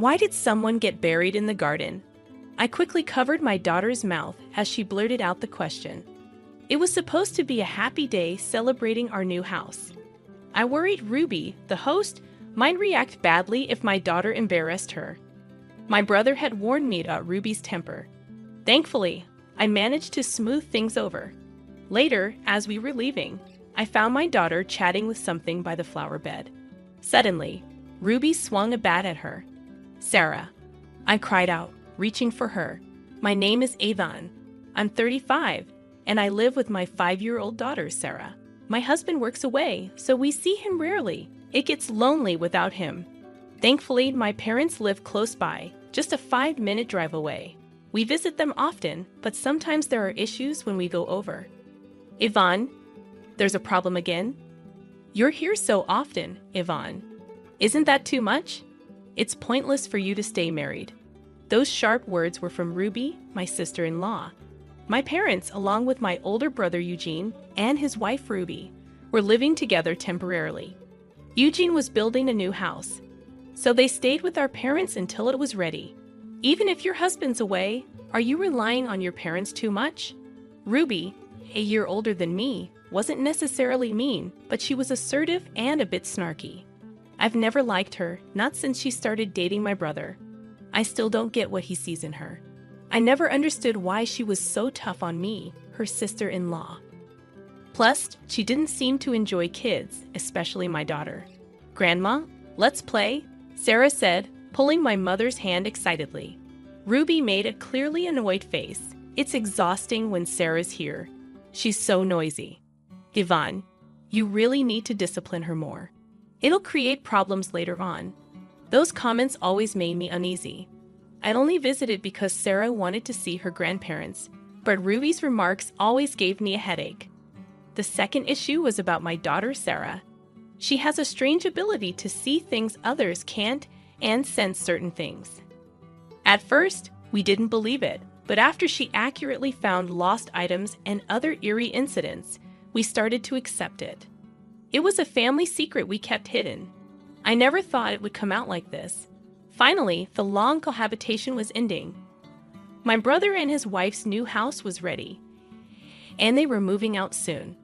Why did someone get buried in the garden? I quickly covered my daughter's mouth as she blurted out the question. It was supposed to be a happy day celebrating our new house. I worried Ruby, the host, might react badly if my daughter embarrassed her. My brother had warned me about Ruby's temper. Thankfully, I managed to smooth things over. Later, as we were leaving, I found my daughter chatting with something by the flower bed. Suddenly, Ruby swung a bat at her. "Sarah," I cried out, reaching for her. "My name is Avon. I'm 35, and I live with my 5-year-old daughter, Sarah. My husband works away, so we see him rarely. It gets lonely without him. Thankfully, my parents live close by, just a 5-minute drive away. We visit them often, but sometimes there are issues when we go over." "Yvonne, there's a problem again?" "You're here so often, Yvonne. Isn't that too much? It's pointless for you to stay married." Those sharp words were from Ruby, my sister-in-law. My parents, along with my older brother Eugene and his wife Ruby, were living together temporarily. Eugene was building a new house, so they stayed with our parents until it was ready. "Even if your husband's away, are you relying on your parents too much?" Ruby, a year older than me, wasn't necessarily mean, but she was assertive and a bit snarky. I've never liked her, not since she started dating my brother. I still don't get what he sees in her. I never understood why she was so tough on me, her sister-in-law. Plus, she didn't seem to enjoy kids, especially my daughter. "Grandma, let's play," Sarah said, pulling my mother's hand excitedly. Ruby made a clearly annoyed face. It's exhausting when Sarah's here. She's so noisy. "Yvonne, you really need to discipline her more. It'll create problems later on." Those comments always made me uneasy. I'd only visited because Sarah wanted to see her grandparents, but Ruby's remarks always gave me a headache. The second issue was about my daughter Sarah. She has a strange ability to see things others can't and sense certain things. At first, we didn't believe it, but after she accurately found lost items and other eerie incidents, we started to accept it. It was a family secret we kept hidden. I never thought it would come out like this. Finally, the long cohabitation was ending. My brother and his wife's new house was ready, and they were moving out soon.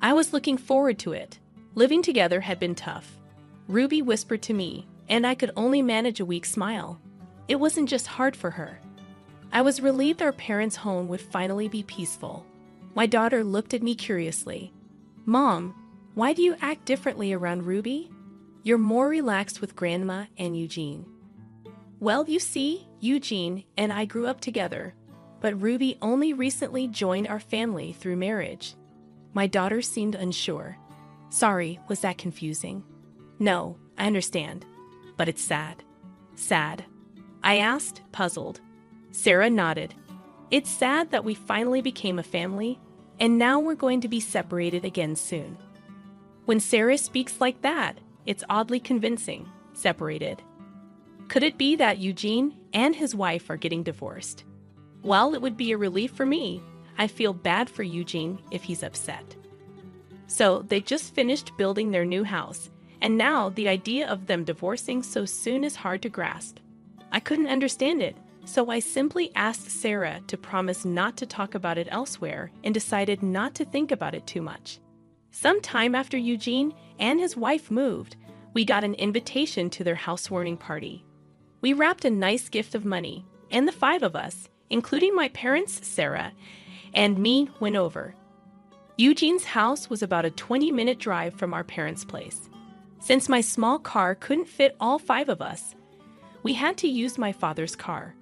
I was looking forward to it. Living together had been tough. Ruby whispered to me, and I could only manage a weak smile. It wasn't just hard for her. I was relieved our parents' home would finally be peaceful. My daughter looked at me curiously. "Mom, why do you act differently around Ruby? You're more relaxed with Grandma and Eugene." "Well, you see, Eugene and I grew up together, but Ruby only recently joined our family through marriage." My daughter seemed unsure. "Sorry, was that confusing?" "No, I understand, but it's sad." "Sad?" I asked, puzzled. Sarah nodded. "It's sad that we finally became a family, and now we're going to be separated again soon." When Sarah speaks like that, it's oddly convincing. Separated. Could it be that Eugene and his wife are getting divorced? While it would be a relief for me, I feel bad for Eugene if he's upset. So they just finished building their new house, and now the idea of them divorcing so soon is hard to grasp. I couldn't understand it, so I simply asked Sarah to promise not to talk about it elsewhere and decided not to think about it too much. Some time after Eugene and his wife moved, we got an invitation to their housewarming party. We wrapped a nice gift of money, and the 5 of us, including my parents, Sarah, and me, went over. Eugene's house was about a 20-minute drive from our parents' place. Since my small car couldn't fit all 5 of us, we had to use my father's car.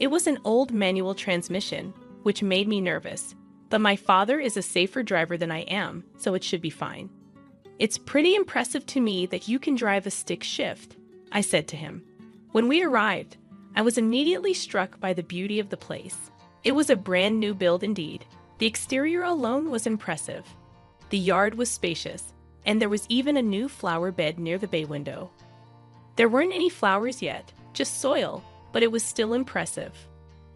It was an old manual transmission, which made me nervous, but my father is a safer driver than I am, so it should be fine. "It's pretty impressive to me that you can drive a stick shift," I said to him. When we arrived, I was immediately struck by the beauty of the place. It was a brand new build indeed. The exterior alone was impressive. The yard was spacious, and there was even a new flower bed near the bay window. There weren't any flowers yet, just soil, but it was still impressive.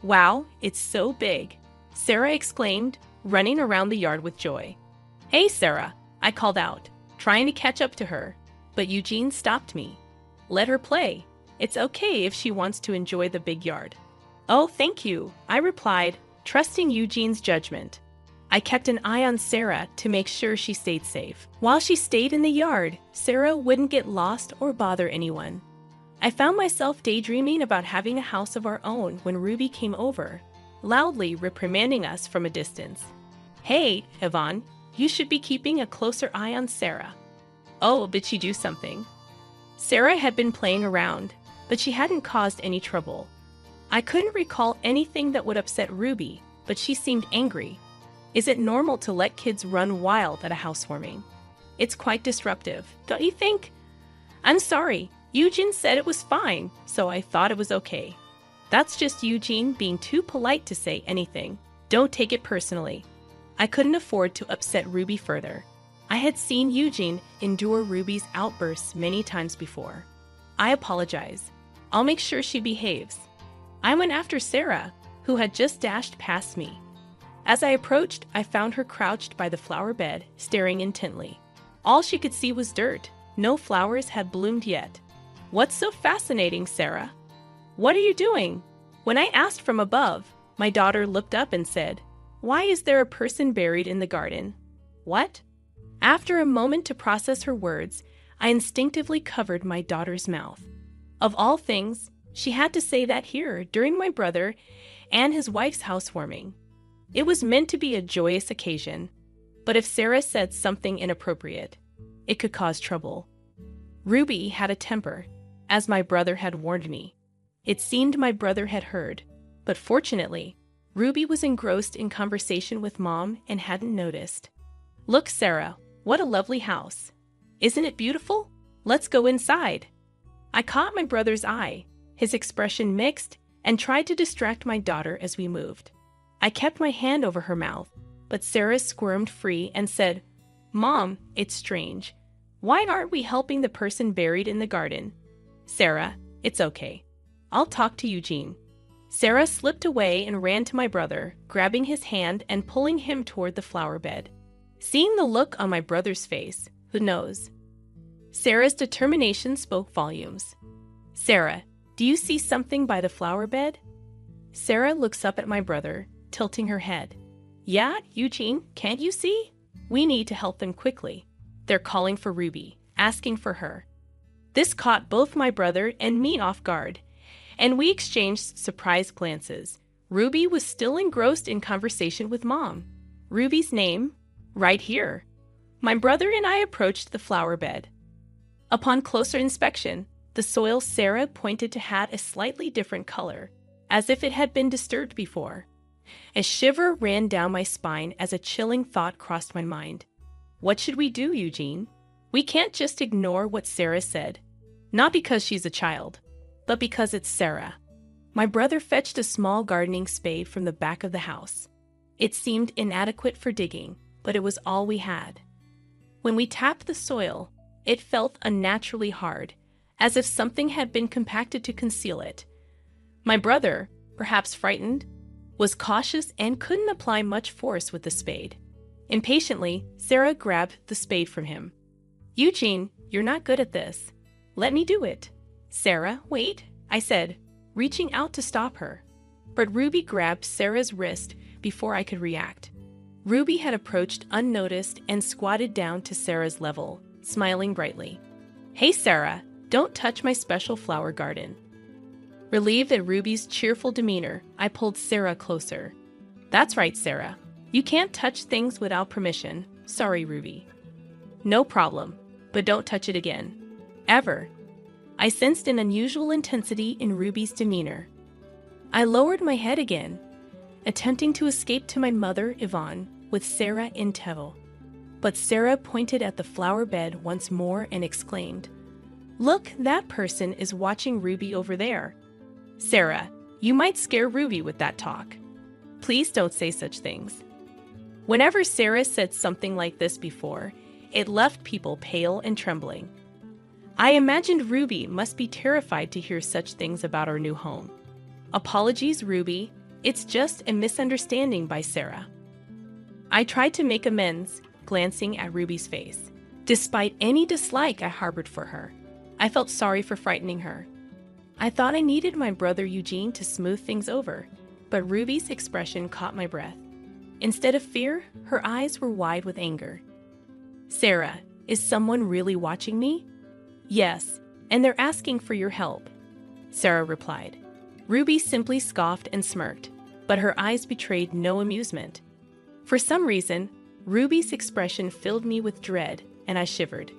"Wow, it's so big," Sarah exclaimed, running around the yard with joy. "Hey, Sarah," I called out, trying to catch up to her, but Eugene stopped me. "Let her play. It's okay if she wants to enjoy the big yard. Oh, thank you, I replied, trusting Eugene's judgment. I kept an eye on Sarah to make sure she stayed safe. While she stayed in the yard, Sarah wouldn't get lost or bother anyone. I found myself daydreaming about having a house of our own when Ruby came over, loudly reprimanding us from a distance. Hey, Yvonne, you should be keeping a closer eye on Sarah. Oh, did she do something? Sarah had been playing around, but she hadn't caused any trouble. I couldn't recall anything that would upset Ruby, but she seemed angry. Is it normal to let kids run wild at a housewarming? It's quite disruptive, don't you think? I'm sorry, Eugene said it was fine, so I thought it was okay. That's just Eugene being too polite to say anything. Don't take it personally. I couldn't afford to upset Ruby further. I had seen Eugene endure Ruby's outbursts many times before. I apologize. I'll make sure she behaves. I went after Sarah, who had just dashed past me. As I approached, I found her crouched by the flower bed, staring intently. All she could see was dirt. No flowers had bloomed yet. What's so fascinating, Sarah? What are you doing? When I asked from above, my daughter looked up and said, "Why is there a person buried in the garden?" What? After a moment to process her words, I instinctively covered my daughter's mouth. Of all things, she had to say that here during my brother and his wife's housewarming. It was meant to be a joyous occasion, but if Sarah said something inappropriate, it could cause trouble. Ruby had a temper, as my brother had warned me. It seemed my brother had heard, but fortunately, Ruby was engrossed in conversation with Mom and hadn't noticed. Look, Sarah, what a lovely house. Isn't it beautiful? Let's go inside. I caught my brother's eye, his expression mixed, and tried to distract my daughter as we moved. I kept my hand over her mouth, but Sarah squirmed free and said, "Mom, it's strange. Why aren't we helping the person buried in the garden?" Sarah, it's okay. I'll talk to Eugene. Sarah slipped away and ran to my brother, grabbing his hand and pulling him toward the flower bed. Seeing the look on my brother's face, who knows? Sarah's determination spoke volumes. Sarah, do you see something by the flower bed? Sarah looks up at my brother, tilting her head. Yeah, Eugene, can't you see? We need to help them quickly. They're calling for Ruby, asking for her. This caught both my brother and me off guard, and we exchanged surprised glances. Ruby was still engrossed in conversation with Mom. Ruby's name? Right here. My brother and I approached the flower bed. Upon closer inspection, the soil Sarah pointed to had a slightly different color, as if it had been disturbed before. A shiver ran down my spine as a chilling thought crossed my mind. What should we do, Eugene? We can't just ignore what Sarah said. Not because she's a child, but because it's Sarah. My brother fetched a small gardening spade from the back of the house. It seemed inadequate for digging, but it was all we had. When we tapped the soil, it felt unnaturally hard, as if something had been compacted to conceal it. My brother, perhaps frightened, was cautious and couldn't apply much force with the spade. Impatiently, Sarah grabbed the spade from him. Eugene, you're not good at this. Let me do it. Sarah, wait, I said, reaching out to stop her. But Ruby grabbed Sarah's wrist before I could react. Ruby had approached unnoticed and squatted down to Sarah's level, smiling brightly. Hey, Sarah, don't touch my special flower garden. Relieved at Ruby's cheerful demeanor, I pulled Sarah closer. That's right, Sarah. You can't touch things without permission. Sorry, Ruby. No problem, but don't touch it again. Ever. I sensed an unusual intensity in Ruby's demeanor. I lowered my head again, attempting to escape to my mother, Yvonne, with Sarah in tow. But Sarah pointed at the flower bed once more and exclaimed, Look, that person is watching Ruby over there. Sarah, you might scare Ruby with that talk. Please don't say such things. Whenever Sarah said something like this before, it left people pale and trembling. I imagined Ruby must be terrified to hear such things about our new home. Apologies, Ruby. It's just a misunderstanding by Sarah. I tried to make amends, glancing at Ruby's face. Despite any dislike I harbored for her, I felt sorry for frightening her. I thought I needed my brother Eugene to smooth things over, but Ruby's expression caught my breath. Instead of fear, her eyes were wide with anger. Sarah, is someone really watching me? Yes, and they're asking for your help, Sarah replied. Ruby simply scoffed and smirked, but her eyes betrayed no amusement. For some reason, Ruby's expression filled me with dread, and I shivered.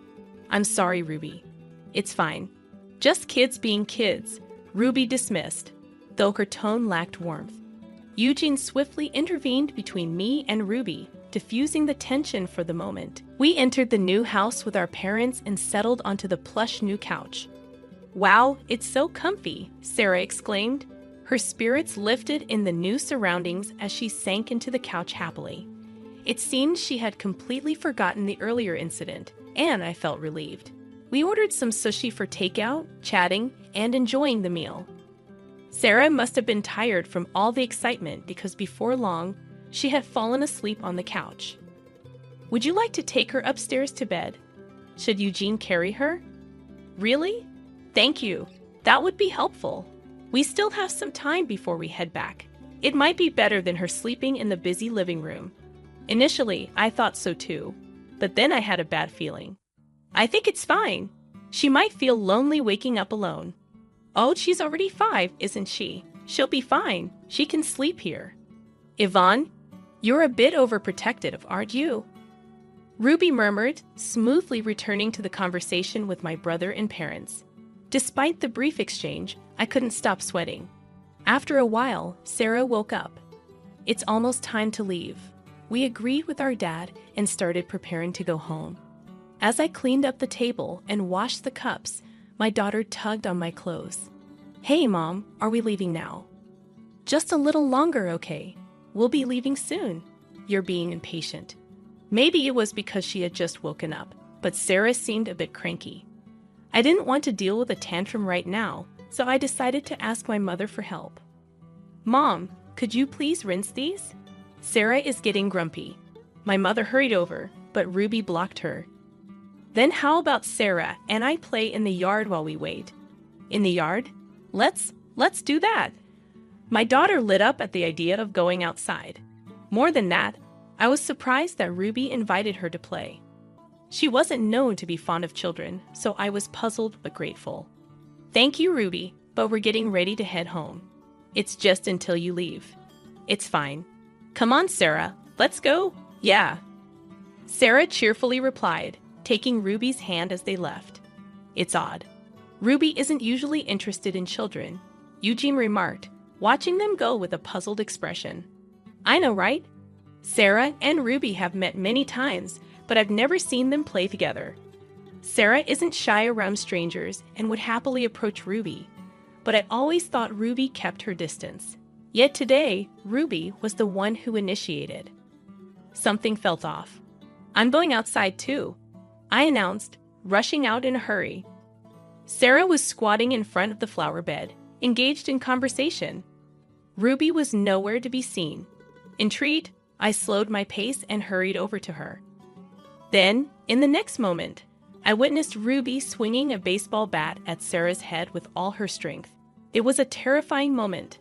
I'm sorry, Ruby. It's fine. Just kids being kids, Ruby dismissed, though her tone lacked warmth. Eugene swiftly intervened between me and Ruby, diffusing the tension for the moment. We entered the new house with our parents and settled onto the plush new couch. Wow, it's so comfy, Sarah exclaimed. Her spirits lifted in the new surroundings as she sank into the couch happily. It seemed she had completely forgotten the earlier incident, and I felt relieved. We ordered some sushi for takeout, chatting, and enjoying the meal. Sarah must have been tired from all the excitement because before long, she had fallen asleep on the couch. Would you like to take her upstairs to bed? Should Eugene carry her? Really? Thank you. That would be helpful. We still have some time before we head back. It might be better than her sleeping in the busy living room. Initially, I thought so too, but then I had a bad feeling. I think it's fine. She might feel lonely waking up alone. Oh, she's already 5, isn't she? She'll be fine. She can sleep here. Yvonne, you're a bit overprotective, aren't you? Ruby murmured, smoothly returning to the conversation with my brother and parents. Despite the brief exchange, I couldn't stop sweating. After a while, Sarah woke up. It's almost time to leave. We agreed with our dad and started preparing to go home. As I cleaned up the table and washed the cups, my daughter tugged on my clothes. Hey, Mom, are we leaving now? Just a little longer, okay? We'll be leaving soon. You're being impatient. Maybe it was because she had just woken up, but Sarah seemed a bit cranky. I didn't want to deal with a tantrum right now, so I decided to ask my mother for help. Mom, could you please rinse these? Sarah is getting grumpy. My mother hurried over, but Ruby blocked her. Then how about Sarah and I play in the yard while we wait? In the yard? Let's do that. My daughter lit up at the idea of going outside. More than that, I was surprised that Ruby invited her to play. She wasn't known to be fond of children, so I was puzzled but grateful. Thank you, Ruby, but we're getting ready to head home. It's just until you leave. It's fine. Come on, Sarah, let's go. Yeah. Sarah cheerfully replied, taking Ruby's hand as they left. It's odd. Ruby isn't usually interested in children, Eugene remarked, watching them go with a puzzled expression. I know, right? Sarah and Ruby have met many times, but I've never seen them play together. Sarah isn't shy around strangers and would happily approach Ruby, but I always thought Ruby kept her distance. Yet today, Ruby was the one who initiated. Something felt off. I'm going outside too, I announced, rushing out in a hurry. Sarah was squatting in front of the flower bed, engaged in conversation. Ruby was nowhere to be seen. Intrigued, I slowed my pace and hurried over to her. Then, in the next moment, I witnessed Ruby swinging a baseball bat at Sarah's head with all her strength. It was a terrifying moment.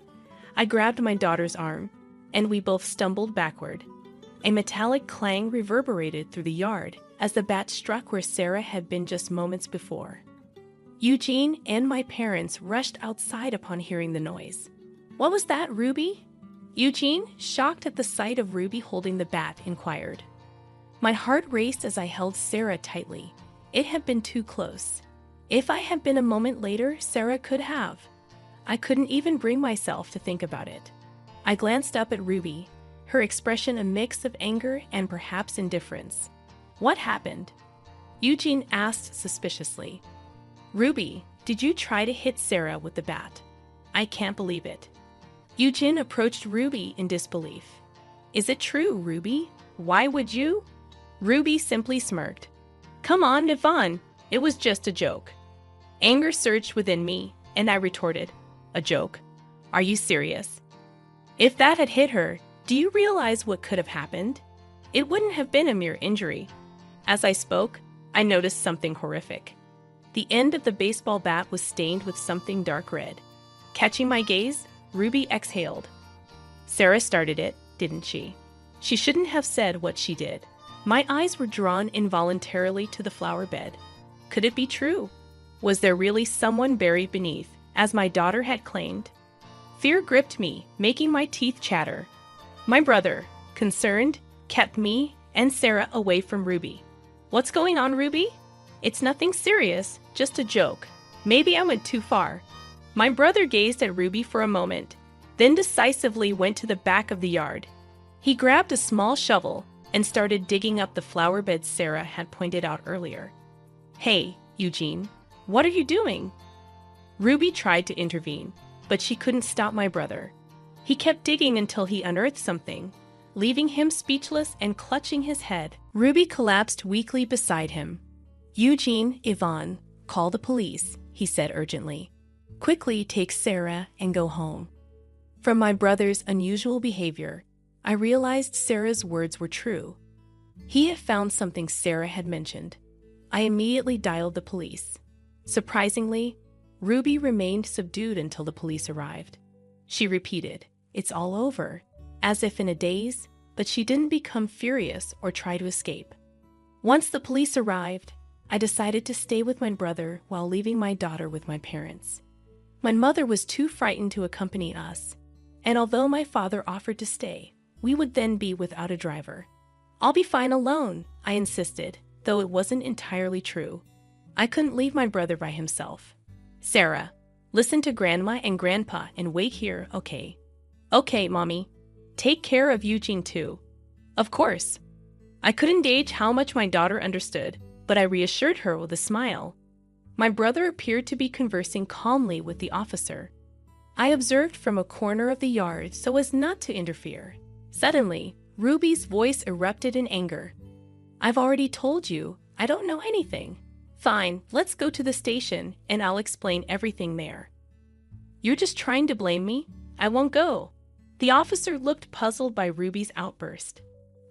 I grabbed my daughter's arm, and we both stumbled backward. A metallic clang reverberated through the yard as the bat struck where Sarah had been just moments before. Eugene and my parents rushed outside upon hearing the noise. What was that, Ruby? Eugene, shocked at the sight of Ruby holding the bat, inquired. My heart raced as I held Sarah tightly. It had been too close. If I had been a moment later, Sarah could have. I couldn't even bring myself to think about it. I glanced up at Ruby, her expression a mix of anger and perhaps indifference. What happened? Eugene asked suspiciously. Ruby, did you try to hit Sarah with the bat? I can't believe it. Eugene approached Ruby in disbelief. Is it true, Ruby? Why would you? Ruby simply smirked. Come on, Yvonne. It was just a joke. Anger surged within me, and I retorted, a joke? Are you serious? If that had hit her, do you realize what could have happened? It wouldn't have been a mere injury. As I spoke, I noticed something horrific. The end of the baseball bat was stained with something dark red. Catching my gaze, Ruby exhaled. Sarah started it, didn't she? She shouldn't have said what she did. My eyes were drawn involuntarily to the flower bed. Could it be true? Was there really someone buried beneath, as my daughter had claimed? Fear gripped me, making my teeth chatter. My brother, concerned, kept me and Sarah away from Ruby. What's going on, Ruby? It's nothing serious, just a joke. Maybe I went too far. My brother gazed at Ruby for a moment, then decisively went to the back of the yard. He grabbed a small shovel and started digging up the flower bed Sarah had pointed out earlier. Hey, Eugene, what are you doing? Ruby tried to intervene, but she couldn't stop my brother. He kept digging until he unearthed something, leaving him speechless and clutching his head. Ruby collapsed weakly beside him. Eugene, Yvonne, call the police, he said urgently. Quickly take Sarah and go home. From my brother's unusual behavior, I realized Sarah's words were true. He had found something Sarah had mentioned. I immediately dialed the police. Surprisingly, Ruby remained subdued until the police arrived. She repeated, "It's all over," as if in a daze, but she didn't become furious or try to escape. Once the police arrived, I decided to stay with my brother while leaving my daughter with my parents. My mother was too frightened to accompany us, and although my father offered to stay, we would then be without a driver. "I'll be fine alone," I insisted, though it wasn't entirely true. I couldn't leave my brother by himself. "Sarah, listen to Grandma and Grandpa and wait here, okay?" "Okay, Mommy. Take care of Eugene too." "Of course." I couldn't gauge how much my daughter understood, but I reassured her with a smile. My brother appeared to be conversing calmly with the officer. I observed from a corner of the yard so as not to interfere. Suddenly, Ruby's voice erupted in anger. "I've already told you, I don't know anything." "Fine, let's go to the station and I'll explain everything there." "You're just trying to blame me? I won't go." The officer looked puzzled by Ruby's outburst.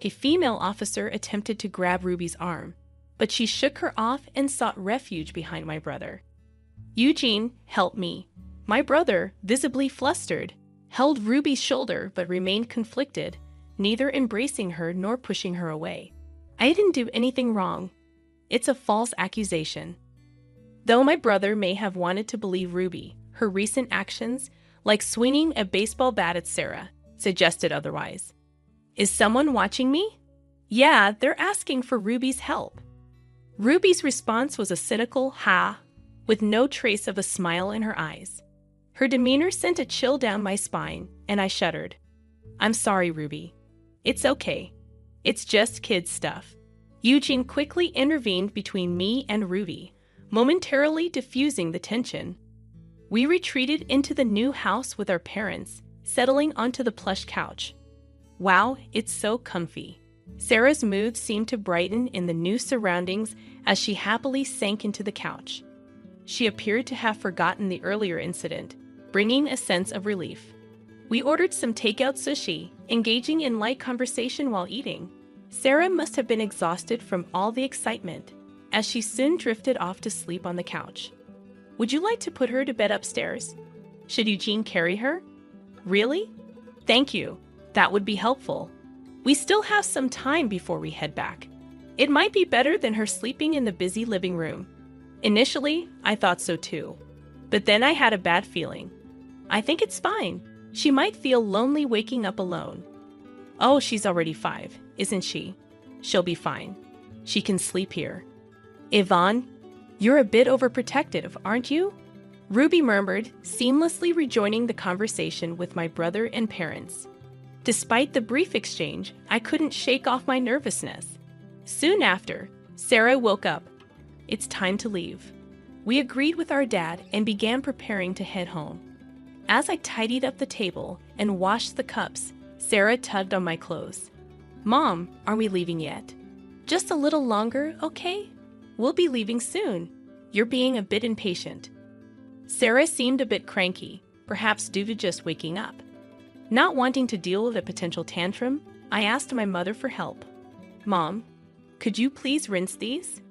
A female officer attempted to grab Ruby's arm, but she shook her off and sought refuge behind my brother. "Eugene, help me." My brother, visibly flustered, held Ruby's shoulder but remained conflicted, neither embracing her nor pushing her away. "I didn't do anything wrong. It's a false accusation." Though my brother may have wanted to believe Ruby, her recent actions, like swinging a baseball bat at Sarah, suggested otherwise. "Is someone watching me?" "Yeah, they're asking for Ruby's help." Ruby's response was a cynical "ha," with no trace of a smile in her eyes. Her demeanor sent a chill down my spine, and I shuddered. "I'm sorry, Ruby. It's okay. It's just kids' stuff." Eugene quickly intervened between me and Ruby, momentarily diffusing the tension. We retreated into the new house with our parents, settling onto the plush couch. Wow, it's so comfy. Sarah's mood seemed to brighten in the new surroundings as she happily sank into the couch. She appeared to have forgotten the earlier incident, bringing a sense of relief. We ordered some takeout sushi, engaging in light conversation while eating. Sarah must have been exhausted from all the excitement, as she soon drifted off to sleep on the couch. "Would you like to put her to bed upstairs? Should Eugene carry her?" "Really? Thank you. That would be helpful. We still have some time before we head back. It might be better than her sleeping in the busy living room." Initially, I thought so too. But then I had a bad feeling. "I think it's fine. She might feel lonely waking up alone." "Oh, she's already 5, isn't she? She'll be fine. She can sleep here." "Yvonne, you're a bit overprotective, aren't you?" Ruby murmured, seamlessly rejoining the conversation with my brother and parents. Despite the brief exchange, I couldn't shake off my nervousness. Soon after, Sarah woke up. "It's time to leave." We agreed with our dad and began preparing to head home. As I tidied up the table and washed the cups, Sarah tugged on my clothes. "Mom, are we leaving yet?" "Just a little longer, okay? We'll be leaving soon. You're being a bit impatient." Sarah seemed a bit cranky, perhaps due to just waking up. Not wanting to deal with a potential tantrum, I asked my mother for help. "Mom, could you please rinse these?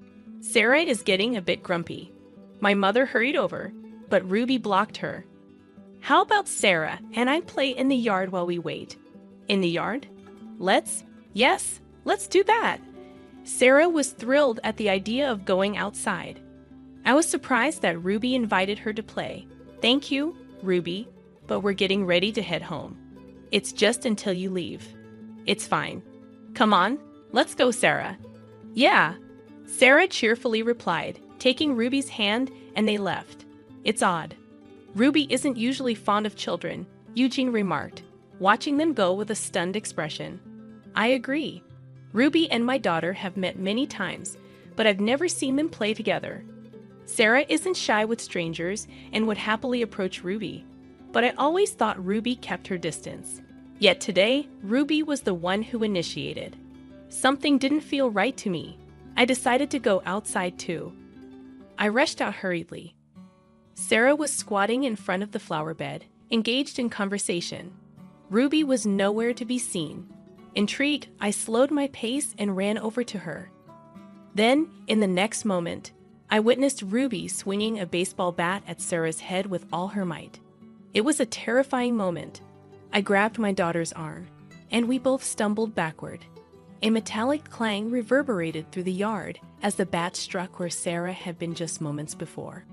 Sarah is getting a bit grumpy." My mother hurried over, but Ruby blocked her. How about Sarah and I play in the yard while we wait? In the yard? Yes, let's do that. Sarah was thrilled at the idea of going outside. I was surprised that Ruby invited her to play. Thank you, Ruby, but we're getting ready to head home. It's just until you leave. It's fine. Come on, let's go, Sarah. Yeah, Sarah cheerfully replied, taking Ruby's hand, and they left. It's odd. Ruby isn't usually fond of children, Eugene remarked, watching them go with a stunned expression. I agree. Ruby and my daughter have met many times, but I've never seen them play together. Sarah isn't shy with strangers and would happily approach Ruby, but I always thought Ruby kept her distance. Yet today, Ruby was the one who initiated. Something didn't feel right to me. I decided to go outside too. I rushed out hurriedly. Sarah was squatting in front of the flower bed, engaged in conversation. Ruby was nowhere to be seen. Intrigued, I slowed my pace and ran over to her. Then, in the next moment, I witnessed Ruby swinging a baseball bat at Sarah's head with all her might. It was a terrifying moment. I grabbed my daughter's arm, and we both stumbled backward. A metallic clang reverberated through the yard as the bat struck where Sarah had been just moments before.